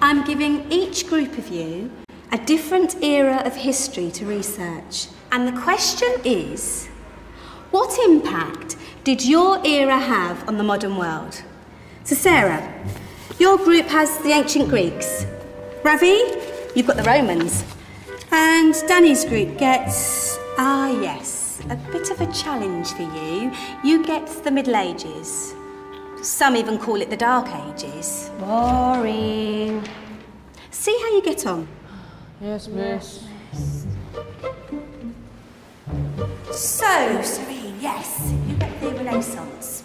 I'm giving each group of you a different era of history to research. And the question is, what impact did your era have on the modern world? So Sarah, your group has the ancient Greeks. Ravi, you've got the Romans. And Danny's group gets, yes, a bit of a challenge for you. You get the Middle Ages. Some even call it the Dark Ages. Boring. See how you get on. Yes, miss. So, Serene, yes, you get the Renaissance.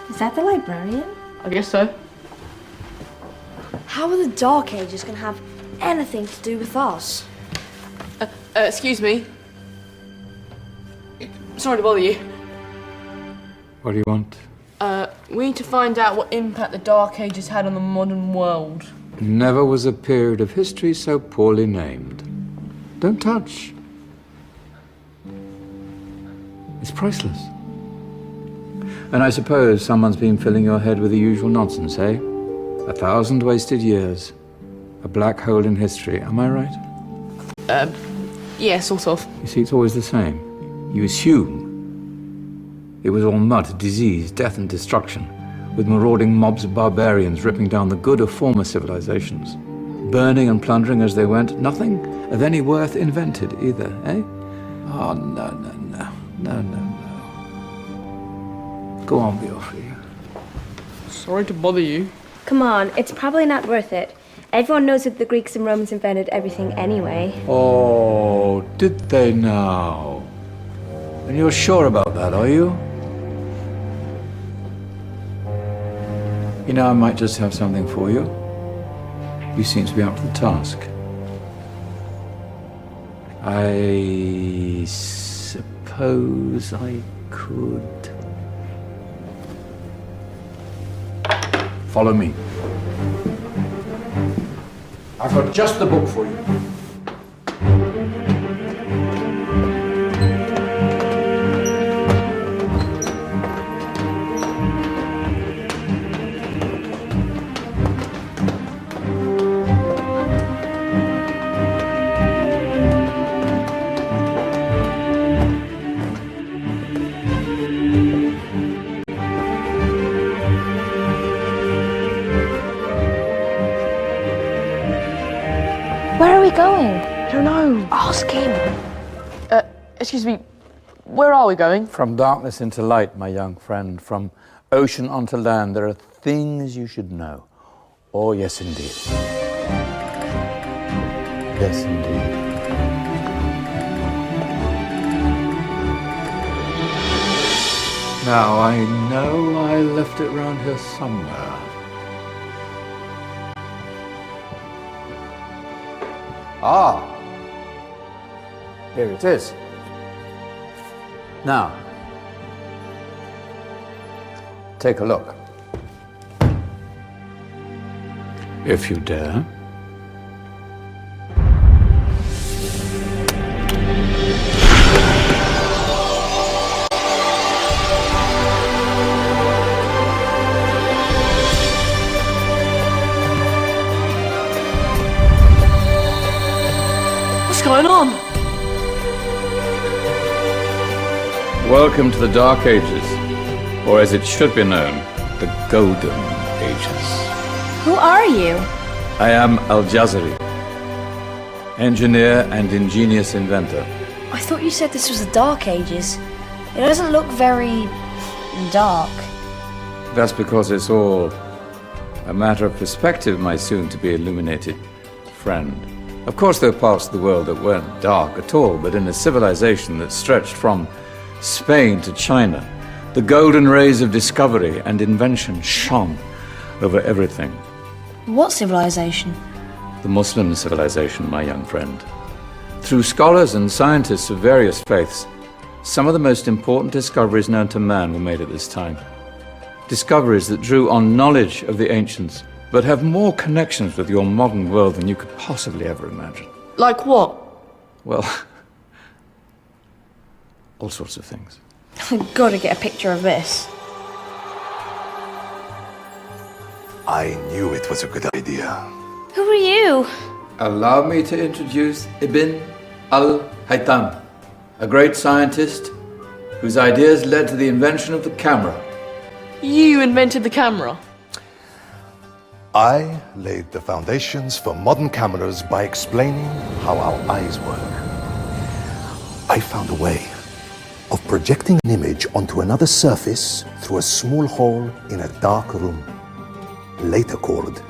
Is that the librarian? I guess so. How are the Dark Ages going to have anything to do with us? Excuse me. Sorry to bother you. What do you want? We need to find out what impact the Dark Ages had on the modern world. Never was a period of history so poorly named. Don't touch. It's priceless. And I suppose someone's been filling your head with the usual nonsense, eh? 1,000 wasted years. A black hole in history, am I right? Yeah, sort of. You see, it's always the same. You assume it was all mud, disease, death and destruction, with marauding mobs of barbarians ripping down the good of former civilizations, burning and plundering as they went, nothing of any worth invented either, eh? Oh, no. Go on, Beofrey. Sorry to bother you. Come on, it's probably not worth it. Everyone knows that the Greeks and Romans invented everything anyway. Oh, did they now? And you're sure about that, are you? You know, I might just have something for you. You seem to be up to the task. I suppose I could... Follow me. I've got just the book for you. Where are we going? I don't know. Ask him. Excuse me. Where are we going? From darkness into light, my young friend. From ocean onto land, there are things you should know. Oh, yes, indeed. Yes, indeed. Now, I know I left it round here somewhere. Ah, here it is. Now, take a look. If you dare. What's going on? Welcome to the Dark Ages, or as it should be known, the Golden Ages. Who are you? I am Al-Jazari, engineer and ingenious inventor. I thought you said this was the Dark Ages. It doesn't look very dark. That's because it's all a matter of perspective, my soon-to-be illuminated friend. Of course, there are parts of the world that weren't dark at all, but in a civilization that stretched from Spain to China, the golden rays of discovery and invention shone over everything. What civilization? The Muslim civilization, my young friend. Through scholars and scientists of various faiths, some of the most important discoveries known to man were made at this time. Discoveries that drew on knowledge of the ancients, but have more connections with your modern world than you could possibly ever imagine. Like what? Well, all sorts of things. I've got to get a picture of this. I knew it was a good idea. Who are you? Allow me to introduce Ibn al-Haytham, a great scientist whose ideas led to the invention of the camera. You invented the camera. I laid the foundations for modern cameras by explaining how our eyes work. I found a way of projecting an image onto another surface through a small hole in a dark room, later called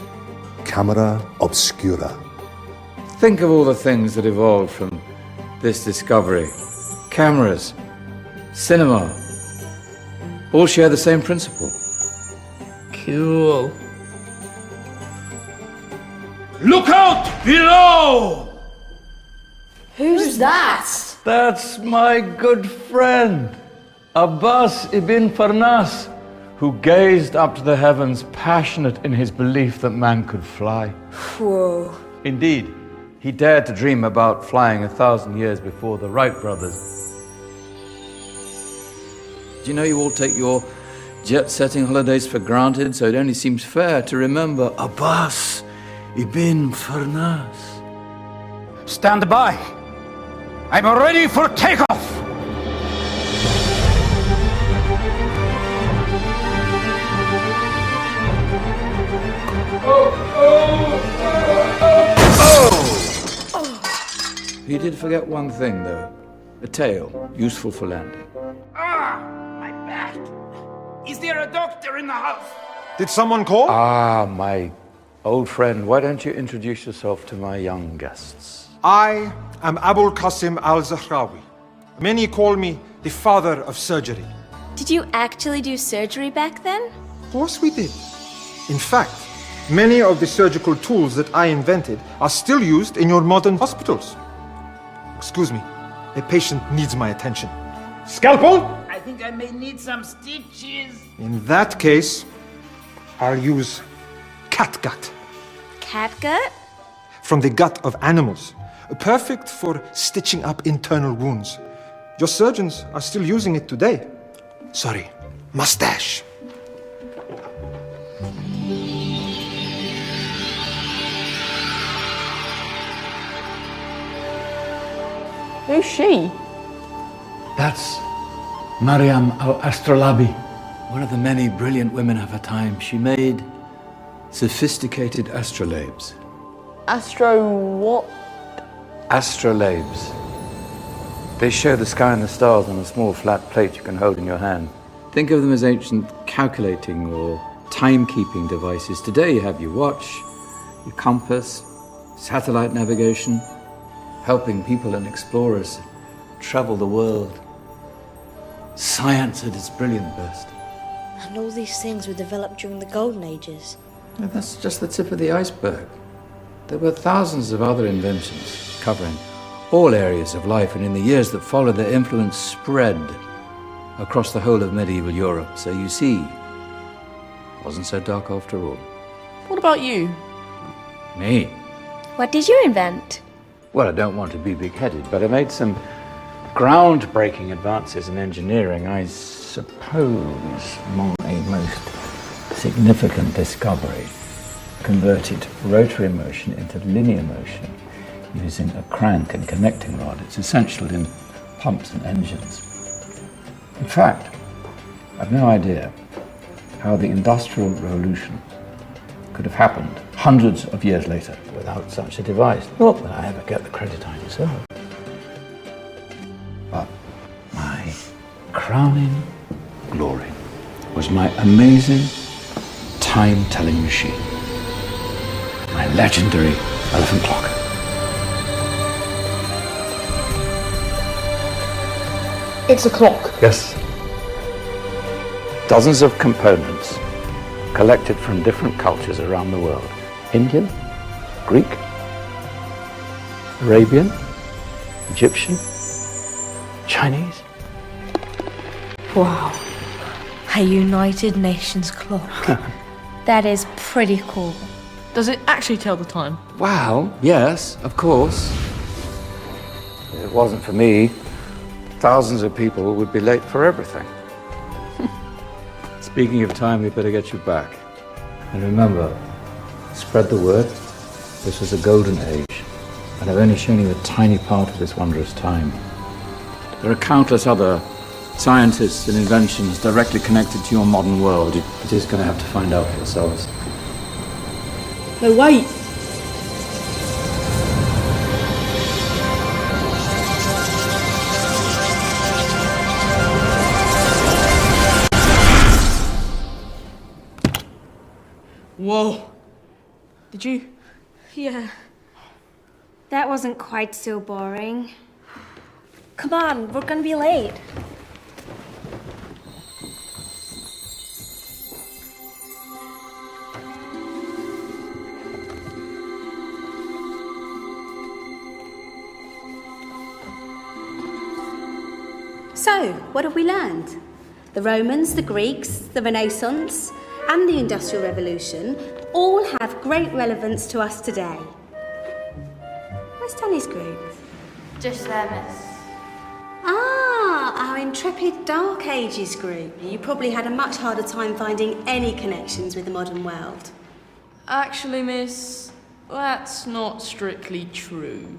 camera obscura. Think of all the things that evolved from this discovery. Cameras, cinema, all share the same principle. Cool. Look out below! Who's that? That's my good friend, Abbas ibn Farnas, who gazed up to the heavens, passionate in his belief that man could fly. Whoa. Indeed, he dared to dream about flying 1,000 years before the Wright brothers. Do you know you all take your jet-setting holidays for granted, so it only seems fair to remember Abbas ibn Farnas? Stand by. I'm ready for takeoff. He did forget one thing, though. A tail, useful for landing. Ah, my back. Is there a doctor in the house? Did someone call? Ah, my old friend, why don't you introduce yourself to my young guests? I am Abul Qasim Al-Zahrawi. Many call me the father of surgery. Did you actually do surgery back then? Of course we did. In fact, many of the surgical tools that I invented are still used in your modern hospitals. Excuse me, a patient needs my attention. Scalpel? I think I may need some stitches. In that case, I'll use catgut Catgut? from the gut of animals. Perfect for stitching up internal wounds. Your surgeons are still using it today. Sorry, mustache. Who's she? That's Maryam al-Astrolabi, one of the many brilliant women of her time. She made sophisticated astrolabes. Astro what? Astrolabes. They show the sky and the stars on a small flat plate you can hold in your hand. Think of them as ancient calculating or timekeeping devices. Today you have your watch, your compass, satellite navigation, helping people and explorers travel the world. Science at its brilliant best. And all these things were developed during the Golden Ages. And that's just the tip of the iceberg. There were thousands of other inventions covering all areas of life, and in the years that followed, their influence spread across the whole of medieval Europe. So you see, it wasn't so dark after all. What about you? Me? What did you invent? Well, I don't want to be big-headed, but I made some groundbreaking advances in engineering. I suppose my most significant discovery converted rotary motion into linear motion using a crank and connecting rod. It's essential in pumps and engines. In fact, I've no idea how the Industrial Revolution could have happened hundreds of years later without such a device. Not that I ever get the credit I deserve. But my crowning glory was my amazing time-telling machine. My legendary elephant clock. It's a clock. Yes. Dozens of components collected from different cultures around the world. Indian, Greek, Arabian, Egyptian, Chinese. Wow. A United Nations clock. That is pretty cool. Does it actually tell the time? Wow, yes, of course. If it wasn't for me, thousands of people would be late for everything. Speaking of time, we better get you back. And remember, spread the word. This was a golden age, and I've only shown you a tiny part of this wondrous time. There are countless other scientists and inventions directly connected to your modern world. You're just going to have to find out for yourselves. No, wait! Whoa. Did you? Yeah. That wasn't quite so boring. Come on, we're gonna be late. So, what have we learned? The Romans, the Greeks, the Renaissance, and the Industrial Revolution all have great relevance to us today. Where's Danny's group? Just there, miss. Ah, our intrepid Dark Ages group. You probably had a much harder time finding any connections with the modern world. Actually, miss, that's not strictly true.